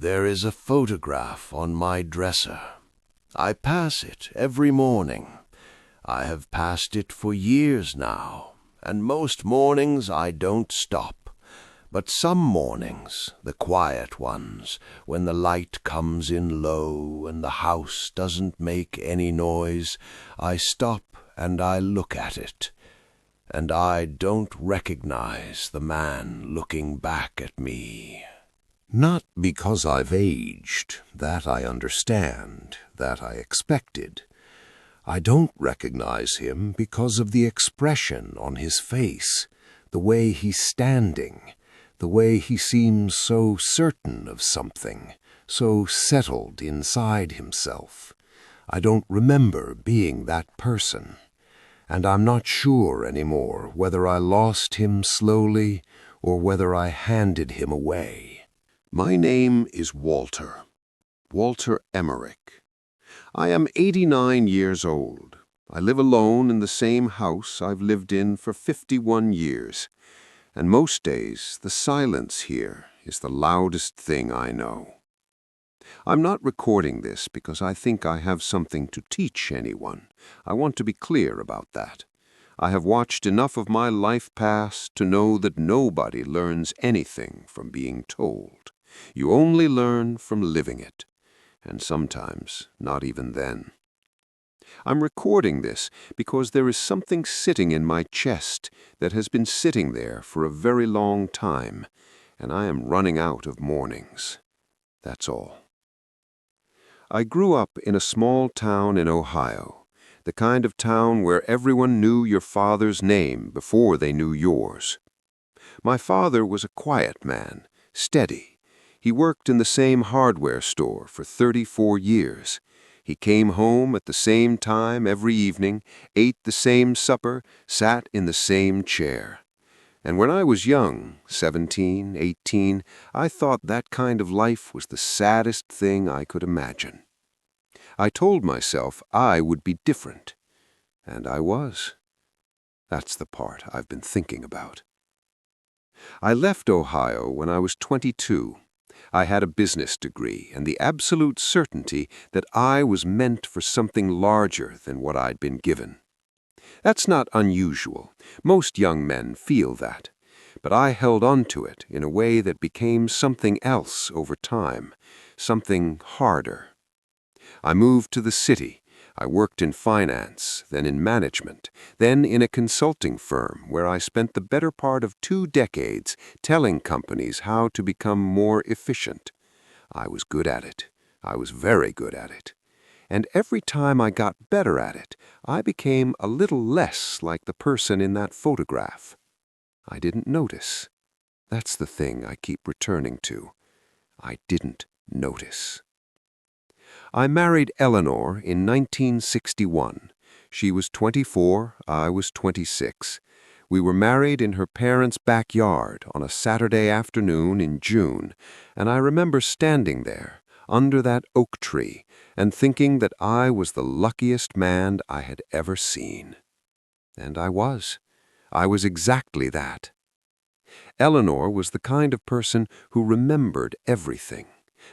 There is a photograph on my dresser. I pass it every morning. I have passed it for years now, and most mornings I don't stop. But some mornings, the quiet ones, when the light comes in low and the house doesn't make any noise, I stop and I look at it. And I don't recognize the man looking back at me. Not because I've aged, that I understand, that I expected. I don't recognize him because of the expression on his face, the way he's standing, the way he seems so certain of something, so settled inside himself. I don't remember being that person, and I'm not sure anymore whether I lost him slowly or whether I handed him away. My name is Walter Emmerich. I am 89 years old. I live alone in the same house I've lived in for 51 years, and most days the silence here is the loudest thing I know. I'm not recording this because I think I have something to teach anyone. I want to be clear about that. I have watched enough of my life pass to know that nobody learns anything from being told. You only learn from living it, and sometimes not even then. I'm recording this because there is something sitting in my chest that has been sitting there for a very long time, and I am running out of mornings. That's all. I grew up in a small town in Ohio, the kind of town where everyone knew your father's name before they knew yours. My father was a quiet man, steady. He worked in the same hardware store for 34 years. He came home at the same time every evening, ate the same supper, sat in the same chair. And when I was young, 17, 18, I thought that kind of life was the saddest thing I could imagine. I told myself I would be different, and I was. That's the part I've been thinking about. I left Ohio when I was 22. I had a business degree and the absolute certainty that I was meant for something larger than what I'd been given. That's not unusual. Most young men feel that. But I held on to it in a way that became something else over time, something harder. I moved to the city. I worked in finance, then in management, then in a consulting firm where I spent the better part of 2 decades telling companies how to become more efficient. I was good at it. I was very good at it. And every time I got better at it, I became a little less like the person in that photograph. I didn't notice. That's the thing I keep returning to. I didn't notice. I married Eleanor in 1961. She was 24, I was 26. We were married in her parents' backyard on a Saturday afternoon in June, and I remember standing there, under that oak tree, and thinking that I was the luckiest man I had ever seen. And I was. I was exactly that. Eleanor was the kind of person who remembered everything.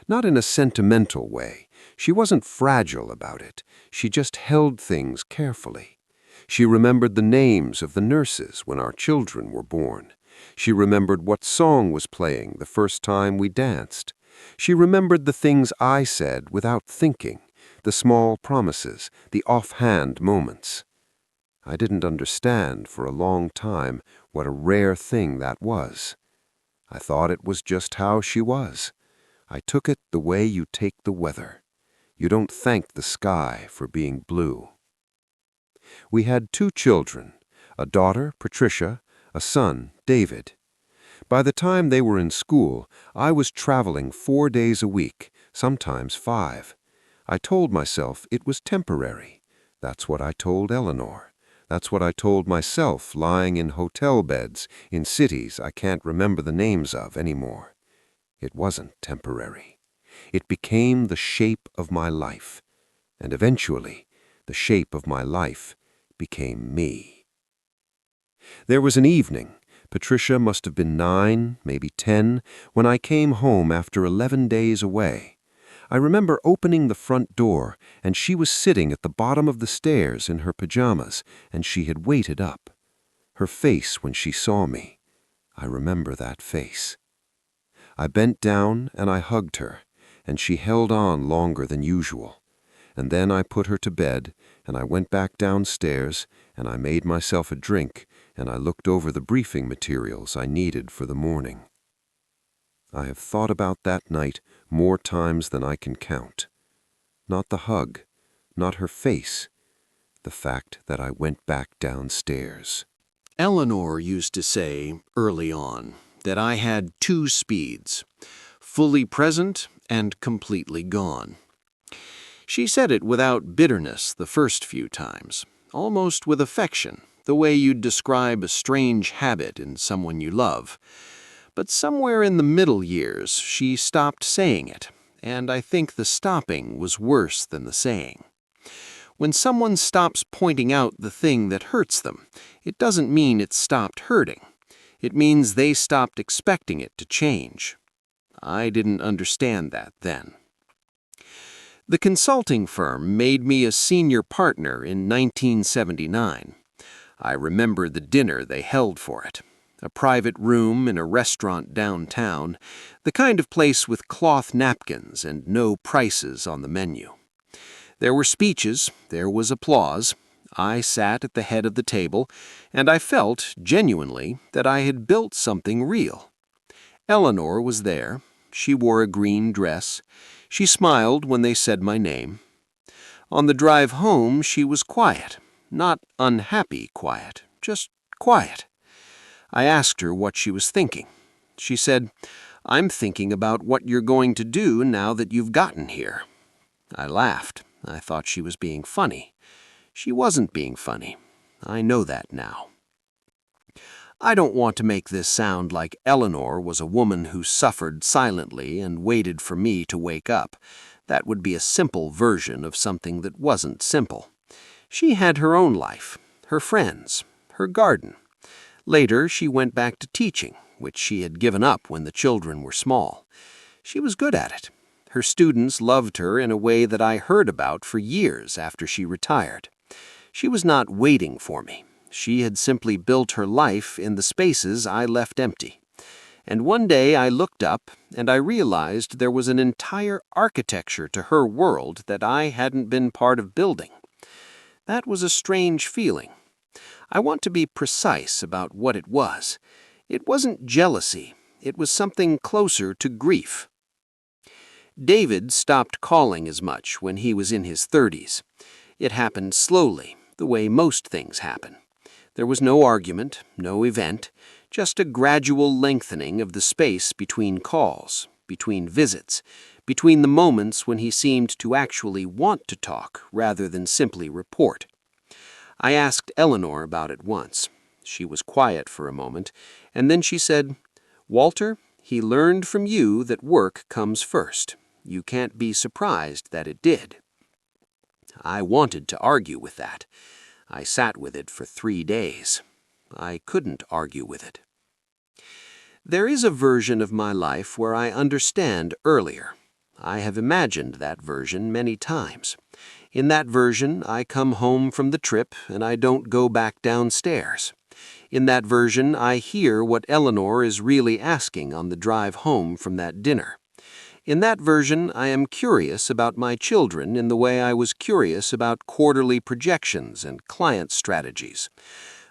Not in a sentimental way. She wasn't fragile about it. She just held things carefully. She remembered the names of the nurses when our children were born. She remembered what song was playing the first time we danced. She remembered the things I said without thinking, the small promises, the offhand moments. I didn't understand for a long time what a rare thing that was. I thought it was just how she was. I took it the way you take the weather. You don't thank the sky for being blue. We had 2 children, a daughter, Patricia, a son, David. By the time they were in school, I was traveling 4 days a week, sometimes 5. I told myself it was temporary. That's what I told Eleanor. That's what I told myself lying in hotel beds in cities I can't remember the names of anymore. It wasn't temporary. It became the shape of my life, and eventually, the shape of my life became me. There was an evening. Patricia must have been 9, maybe 10, when I came home after 11 days away. I remember opening the front door, and she was sitting at the bottom of the stairs in her pajamas, and she had waited up. Her face when she saw me. I remember that face. I bent down and I hugged her, and she held on longer than usual. And then I put her to bed, and I went back downstairs, and I made myself a drink, and I looked over the briefing materials I needed for the morning. I have thought about that night more times than I can count. Not the hug, not her face, the fact that I went back downstairs. Eleanor used to say, early on, that I had 2 speeds, fully present and completely gone. She said it without bitterness the first few times, almost with affection, the way you'd describe a strange habit in someone you love. But somewhere in the middle years, she stopped saying it, and I think the stopping was worse than the saying. When someone stops pointing out the thing that hurts them, it doesn't mean it stopped hurting. It means they stopped expecting it to change. I didn't understand that then. The consulting firm made me a senior partner in 1979. I remember the dinner they held for it. A private room in a restaurant downtown, the kind of place with cloth napkins and no prices on the menu. There were speeches, there was applause. I sat at the head of the table, and I felt, genuinely, that I had built something real. Eleanor was there. She wore a green dress. She smiled when they said my name. On the drive home, she was quiet. Not unhappy quiet, just quiet. I asked her what she was thinking. She said, "I'm thinking about what you're going to do now that you've gotten here." I laughed. I thought she was being funny. She wasn't being funny. I know that now. I don't want to make this sound like Eleanor was a woman who suffered silently and waited for me to wake up. That would be a simple version of something that wasn't simple. She had her own life, her friends, her garden. Later, she went back to teaching, which she had given up when the children were small. She was good at it. Her students loved her in a way that I heard about for years after she retired. She was not waiting for me. She had simply built her life in the spaces I left empty. And one day I looked up and I realized there was an entire architecture to her world that I hadn't been part of building. That was a strange feeling. I want to be precise about what it was. It wasn't jealousy. It was something closer to grief. David stopped calling as much when he was in his 30s. It happened slowly, the way most things happen. There was no argument, no event, just a gradual lengthening of the space between calls, between visits, between the moments when he seemed to actually want to talk rather than simply report. I asked Eleanor about it once. She was quiet for a moment, and then she said, "Walter, he learned from you that work comes first. You can't be surprised that it did." I wanted to argue with that. I sat with it for 3 days. I couldn't argue with it. There is a version of my life where I understand earlier. I have imagined that version many times. In that version, I come home from the trip and I don't go back downstairs. In that version, I hear what Eleanor is really asking on the drive home from that dinner. In that version, I am curious about my children in the way I was curious about quarterly projections and client strategies.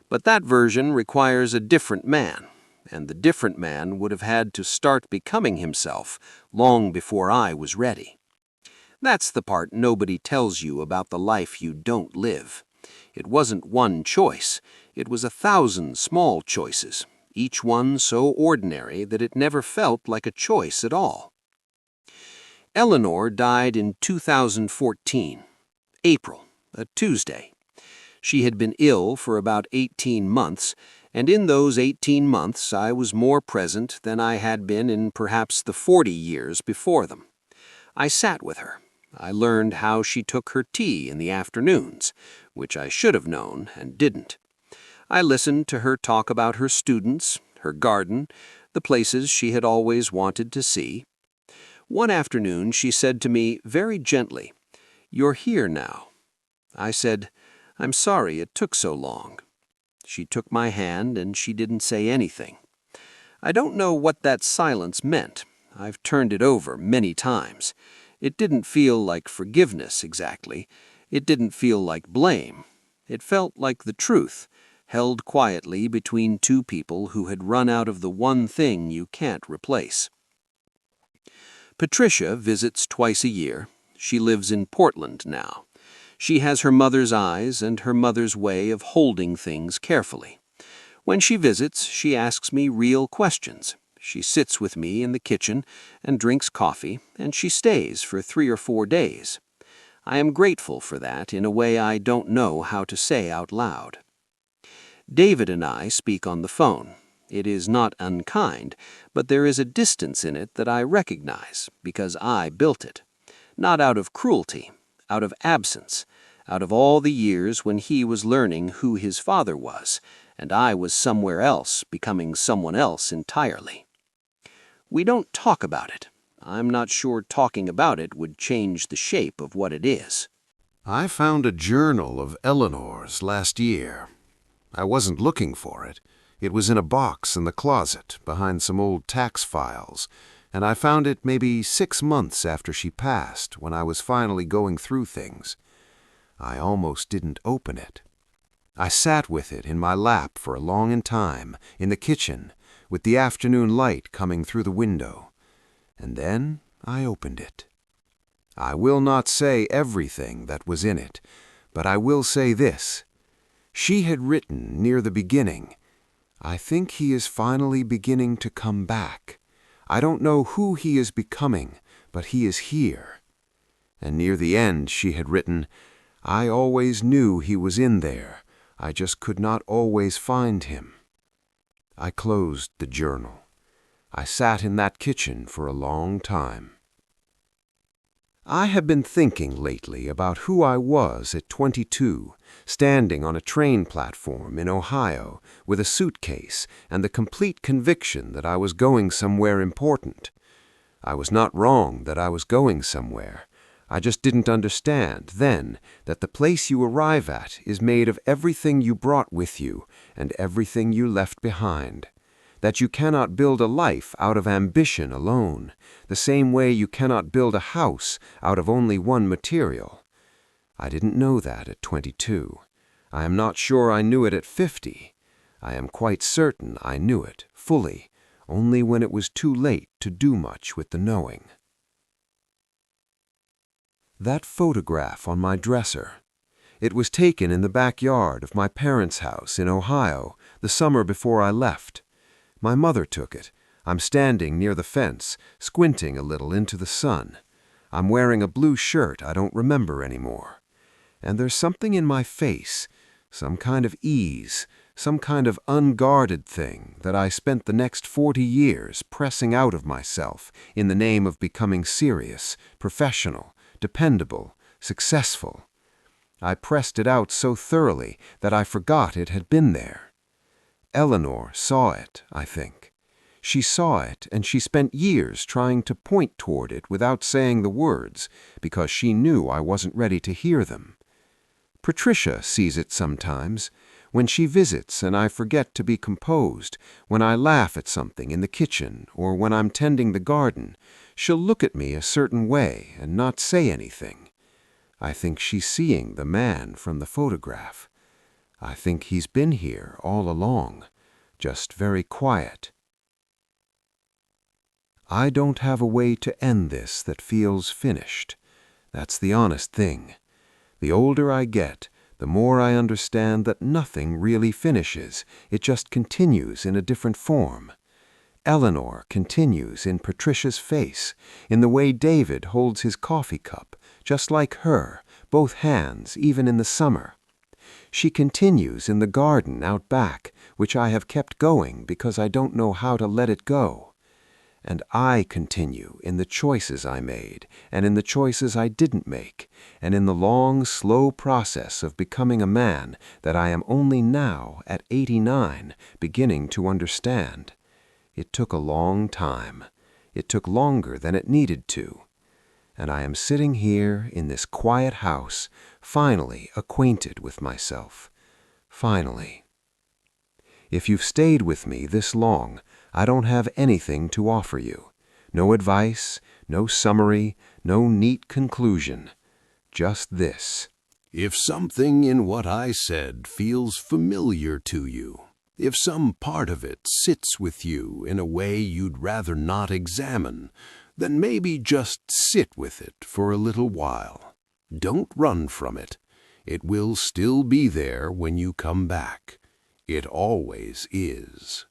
But that version requires a different man, and the different man would have had to start becoming himself long before I was ready. That's the part nobody tells you about the life you don't live. It wasn't one choice. It was 1,000 small choices, each one so ordinary that it never felt like a choice at all. Eleanor died in 2014, April, a Tuesday. She had been ill for about 18 months, and in those 18 months I was more present than I had been in perhaps the 40 years before them. I sat with her. I learned how she took her tea in the afternoons, which I should have known and didn't. I listened to her talk about her students, her garden, the places she had always wanted to see. One afternoon she said to me very gently, "You're here now." I said, "I'm sorry it took so long." She took my hand and she didn't say anything. I don't know what that silence meant. I've turned it over many times. It didn't feel like forgiveness exactly. It didn't feel like blame. It felt like the truth, held quietly between two people who had run out of the one thing you can't replace. Patricia visits twice a year. She lives in Portland now. She has her mother's eyes and her mother's way of holding things carefully. When she visits, she asks me real questions. She sits with me in the kitchen and drinks coffee, and she stays for 3 or 4 days. I am grateful for that in a way I don't know how to say out loud. David and I speak on the phone. It is not unkind, but there is a distance in it that I recognize because I built it. Not out of cruelty, out of absence, out of all the years when he was learning who his father was, and I was somewhere else, becoming someone else entirely. We don't talk about it. I'm not sure talking about it would change the shape of what it is. I found a journal of Eleanor's last year. I wasn't looking for it. It was in a box in the closet behind some old tax files, and I found it maybe 6 months after she passed, when I was finally going through things. I almost didn't open it. I sat with it in my lap for a long time, in the kitchen, with the afternoon light coming through the window. And then I opened it. I will not say everything that was in it, but I will say this. She had written near the beginning, "I think he is finally beginning to come back. I don't know who he is becoming, but he is here." And near the end she had written, "I always knew he was in there. I just could not always find him." I closed the journal. I sat in that kitchen for a long time. I have been thinking lately about who I was at 22, standing on a train platform in Ohio with a suitcase and the complete conviction that I was going somewhere important. I was not wrong that I was going somewhere. I just didn't understand then that the place you arrive at is made of everything you brought with you and everything you left behind. That you cannot build a life out of ambition alone, the same way you cannot build a house out of only one material. I didn't know that at 22. I am not sure I knew it at 50. I am quite certain I knew it fully, only when it was too late to do much with the knowing. That photograph on my dresser. It was taken in the backyard of my parents' house in Ohio the summer before I left. My mother took it. I'm standing near the fence, squinting a little into the sun. I'm wearing a blue shirt I don't remember anymore. And there's something in my face, some kind of ease, some kind of unguarded thing that I spent the next 40 years pressing out of myself in the name of becoming serious, professional, dependable, successful. I pressed it out so thoroughly that I forgot it had been there. Eleanor saw it, I think. She saw it, and she spent years trying to point toward it without saying the words, because she knew I wasn't ready to hear them. Patricia sees it sometimes, when she visits and I forget to be composed, when I laugh at something in the kitchen, or when I'm tending the garden. She'll look at me a certain way and not say anything. I think she's seeing the man from the photograph. I think he's been here all along, just very quiet. I don't have a way to end this that feels finished. That's the honest thing. The older I get, the more I understand that nothing really finishes. It just continues in a different form. Eleanor continues in Patricia's face, in the way David holds his coffee cup, just like her, both hands, even in the summer. She continues in the garden out back, which I have kept going because I don't know how to let it go. And I continue in the choices I made, and in the choices I didn't make, and in the long, slow process of becoming a man that I am only now, at 89, beginning to understand. It took a long time. It took longer than it needed to. And I am sitting here in this quiet house, finally acquainted with myself. Finally. If you've stayed with me this long, I don't have anything to offer you. No advice, no summary, no neat conclusion. Just this. If something in what I said feels familiar to you, if some part of it sits with you in a way you'd rather not examine, then maybe just sit with it for a little while. Don't run from it. It will still be there when you come back. It always is.